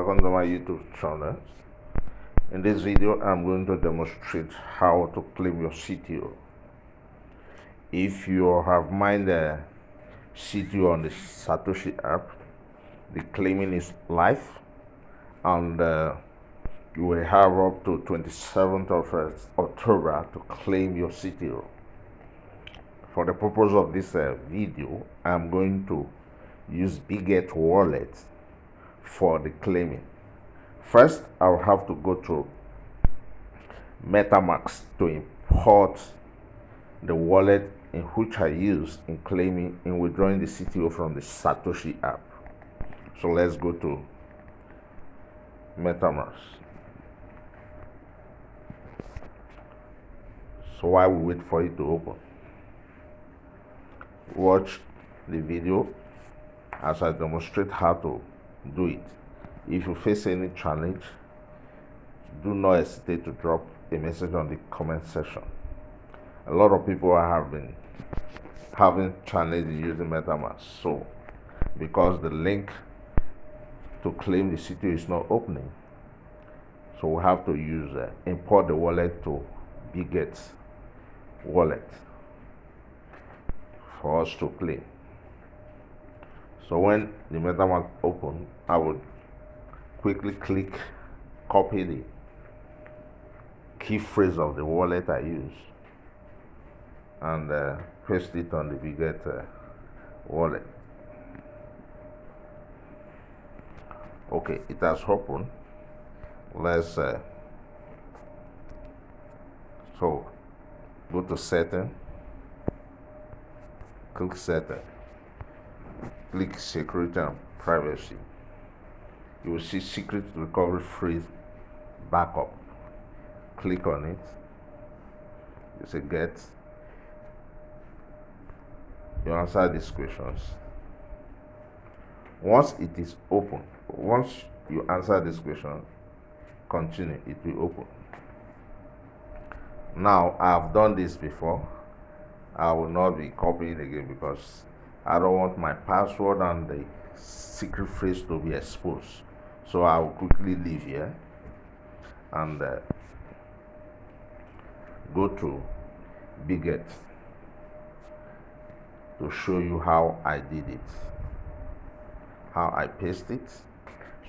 welcome to my YouTube channel. In this video, I'm going to demonstrate how to claim your CTO. If you have mined the CTO on the Satoshi app, the claiming is live, and you will have up to 27th of October to claim your CTO. For the purpose of this video, I'm going to use Bitget Wallet for the claiming. First, I'll have to go to MetaMask to import the wallet in which I use in claiming and withdrawing the CTO from the Satoshi app. So let's go to MetaMask. So while we wait for it to open, watch the video as I demonstrate how to do it. If you face any challenge, do not hesitate to drop a message on the comment section. A lot of people have been having challenges using MetaMask, so because the link to claim the CTO is not opening, so we have to use import the wallet to Bitget Wallet for us to claim. So when the MetaMask open, I would quickly click copy the key phrase of the wallet I use and paste it on the Bitget wallet. Okay, it has opened. Let's so go to setting, click setting, click security and privacy. You will see secret recovery phrase backup. Click on it. You say get. You answer these questions. Once it is open, once you answer this question, continue, it will open. Now, I've done this before. I will not be copying again because I don't want my password and the secret phrase to be exposed. So I will quickly leave here and go to Bitget to show you how I did it, how I paste it.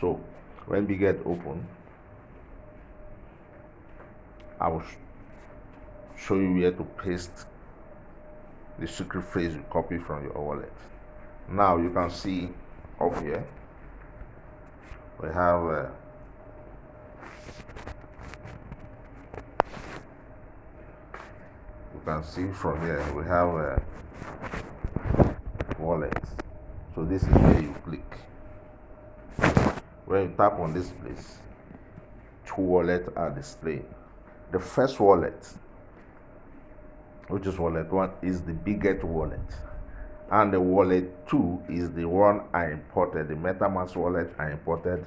So when Bitget open, I will show you where to paste the secret phrase you copy from your wallet. Now you can see up here we have you can see from here we have wallet. So this is where you click. When you tap on this place, two wallets are displayed. The first wallet, which is wallet 1, is the Bitget wallet, and the wallet 2 is the one I imported, the MetaMask wallet I imported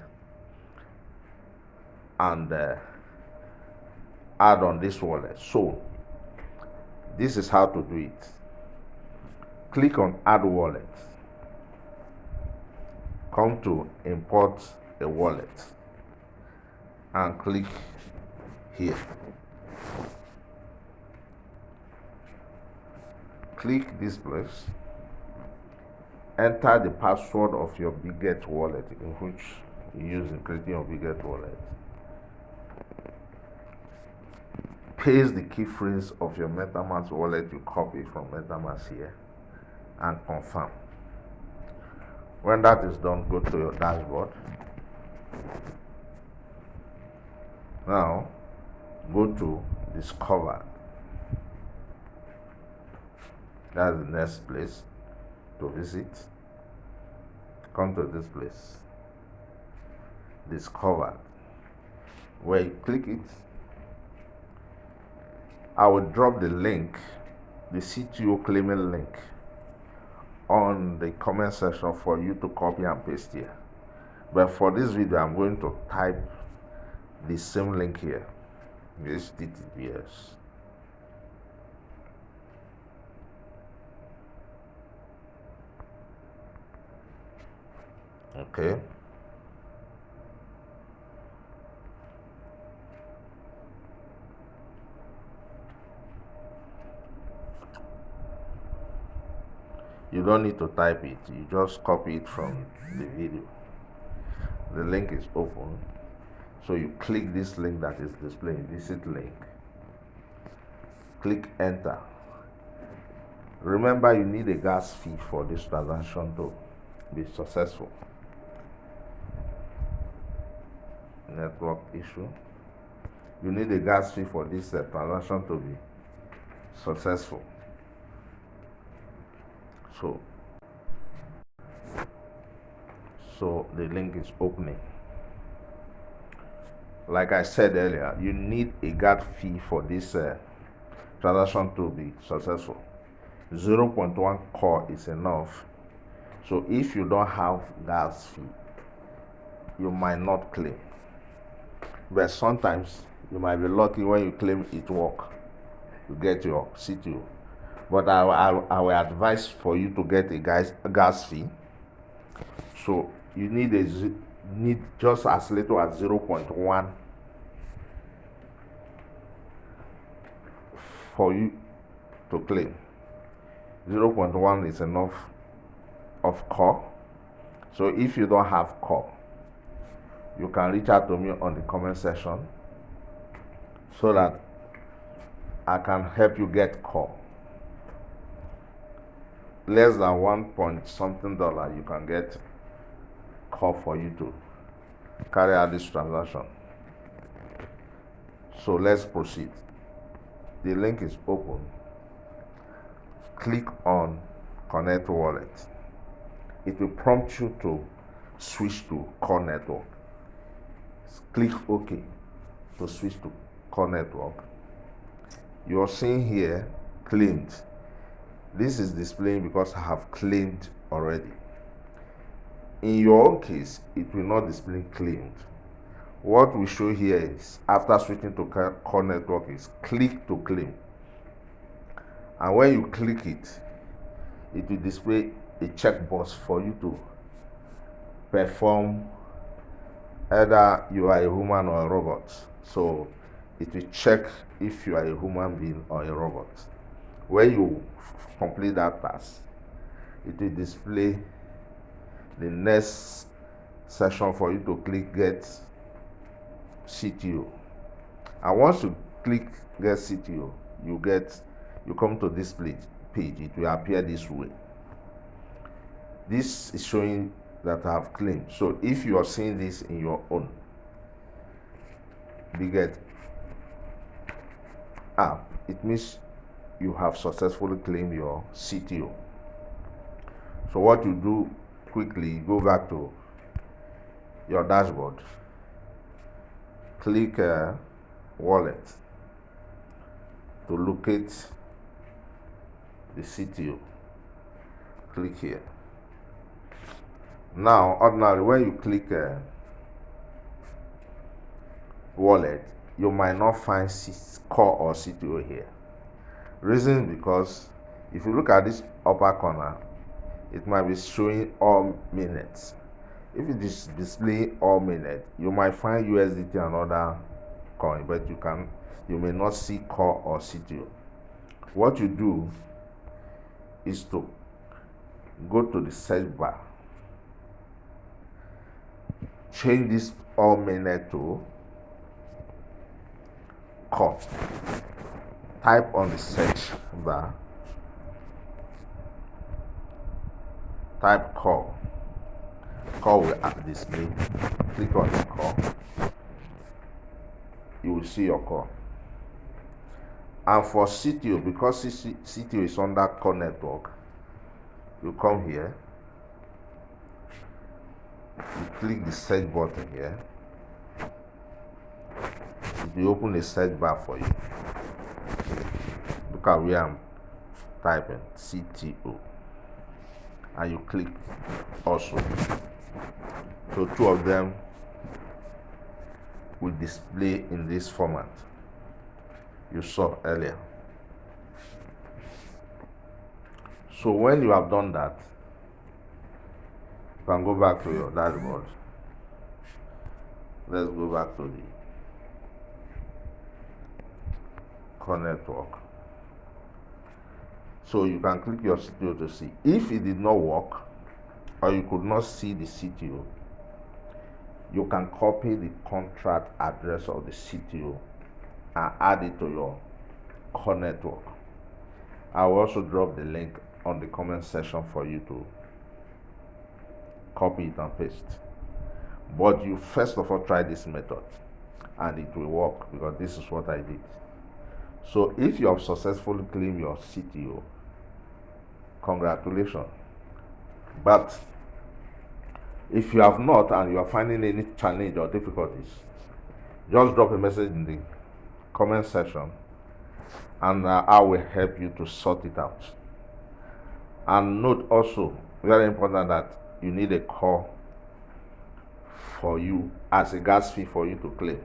and add on this wallet. So this is how to do it. Click on add wallet, come to import a wallet and click here. Click this place, enter the password of your Bitget wallet in which you use in creating your Bitget wallet. Paste the key phrase of your MetaMask wallet you copy from MetaMask here and confirm. When that is done, go to your dashboard. Now go to discover. That's the next place to visit. Come to this place, discover. Where you click it, I will drop the link, the CTO claiming link, on the comment section for you to copy and paste here. But for this video, I'm going to type the same link here, HTTPS. Okay. You don't need to type it, you just copy it from the video. The link is open, so you click this link that is displaying, visit link, click enter. Remember, you need a gas fee for this transaction to be successful. Network issue. You need a gas fee for this transaction to be successful. So the link is opening. Like I said earlier, you need a gas fee for this transaction to be successful. 0.1 core is enough. So if you don't have gas fee, you might not claim. But sometimes you might be lucky when you claim it work, you get your CTO. But I will advise for you to get a gas fee. So you need just as little as 0.1 for you to claim. 0.1 is enough of core. So if you don't have core, you can reach out to me on the comment section so that I can help you get core. Less than 1 point something dollar, you can get core for you to carry out this transaction. So let's proceed. The link is open. Click on connect wallet. It will prompt you to switch to core network. Click OK to switch to core network. You're seeing here claimed. This is displaying because I have claimed already. In your own case, it will not display claimed. What we show here is, after switching to core network, is click to claim. And when you click it, it will display a checkbox for you to perform, either you are a human or a robot. So it will check if you are a human being or a robot. When you complete that task, it will display the next section for you to click get CTO. And once you click get CTO, you come to this page. It will appear this way. This is showing that I have claimed. So if you are seeing this in your own Bitget app, it means you have successfully claimed your CTO. So what you do quickly, go back to your dashboard, click wallet to locate the CTO. Click here. Now, ordinarily, when you click wallet, you might not find core or CTO here. Reason because if you look at this upper corner, it might be showing all minutes. If it is displaying all minutes, you might find USDT and other coin, but you may not see core or CTO. What you do is to go to the search bar, change this all minute to core. Type on the search bar, type core. Core will display. Click on the core. You will see your core. And for CTO, because CTO is under core network, you come here, you click the search button here. It will open a search bar for you. Look at where I'm typing CTO, and you click also. So two of them will display in this format you saw earlier. So when you have done that, you can go back to your dashboard. Let's go back to the core network. So you can click your CTO to see. If it did not work, or you could not see the CTO, you can copy the contract address of the CTO and add it to your core network. I will also drop the link on the comment section for you to copy it and paste. But you first of all try this method and it will work, because this is what I did. So if you have successfully claimed your CTO, congratulations. But if you have not and you are finding any challenge or difficulties, just drop a message in the comment section and I will help you to sort it out. And note also, very important, that you need a core for you as a gas fee for you to claim.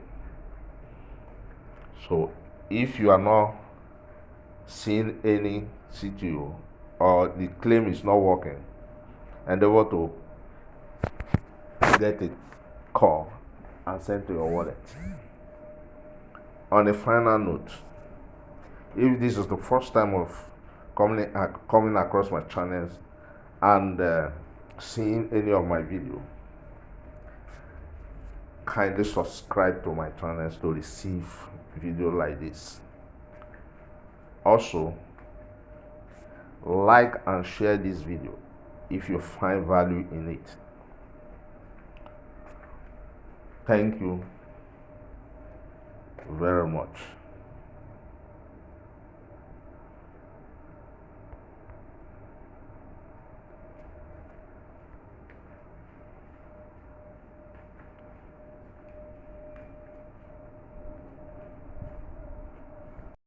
So if you are not seeing any CTO or the claim is not working, endeavor to get a call and send to your wallet. On a final note, if this is the first time of coming across my channels and seeing any of my video, kindly subscribe to my channels to receive video like this. Also, like and share this video if you find value in it. Thank you very much.